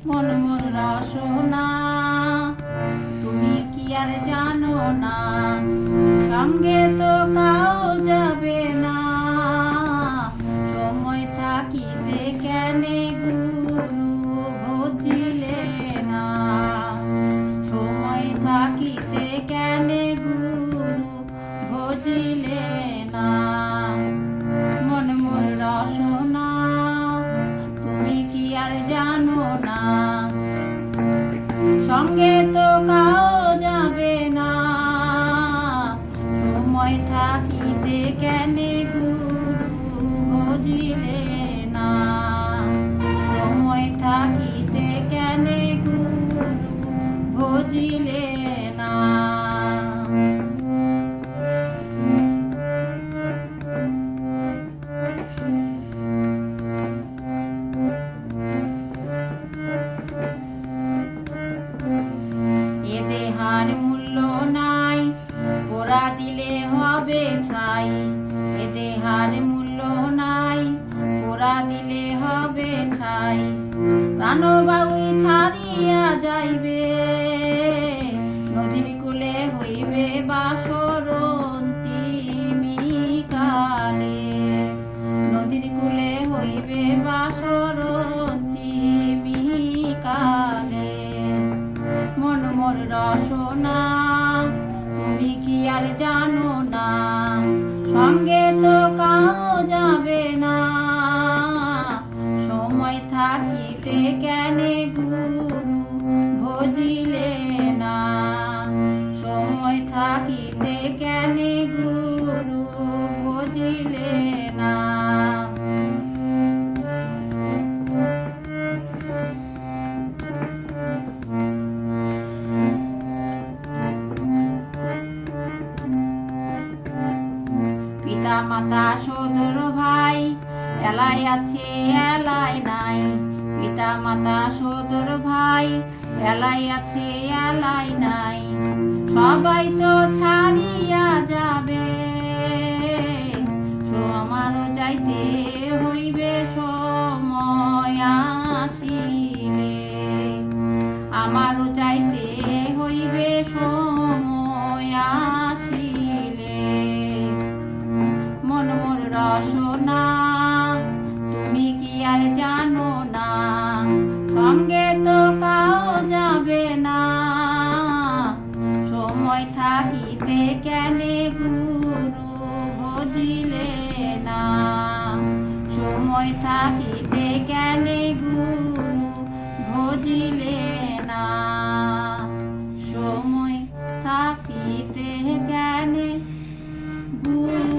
মন মোর রসনা তুমি কি আর জানো না, সঙ্গে তো কাউ যাবে না। সময় থাকিতে কেনে গুরু ভজিলে না, সময় থাকিতে কেনে গুরু ভজিলে না। মন মোর রসনা তুমি কি আর জানো না, সঙ্গে তো কাউ যাবে না। সময় থাকিতে কেনে গুরু ভজিলে না, সময় থাকিতে কেনে গুরু ভজিলে না। এ দেহার মূল্য নাই, পোড়া দিলে হবে ছাই। এ দেহার মূল্য নাই, পোড়া দিলে হবে ছাই। প্রাণবায়ু ছাড়িয়া যাইবে, নদীর কূলে হইবে বাসর অন্তিমকালে। নদীর কূলে হইবে বাসর অন্তিমকালে। মন মোর রসনা তুমি কি আর জানো না, সঙ্গে তো কাউ যাবে না। সময় থাকিতে কেনে গুরু ভজিলে না, সময় থাকিতে কেনে গুরু ভজিলে না। পিতা মাতা সদর ভাই এলাই আছে এলাই নাই। পিতা মাতা সদর ভাই এলাই আছে এলাই নাই। সবাই তো ছাড়িয়া যাবে, আমারও যাইতে হইবে সময় আসিলে। আমারও যাইতে হইবে সময় আসিলে। মন মোর রসনা তুমি কি আর জানো না, সঙ্গে তো কাউ যাবে না। সময় থাকিতে কেনে গুরু ভজিলে না, সময় থাকিতে কেনে গুরু ভজিলে না। সময় থাকিতে কেনে গুরু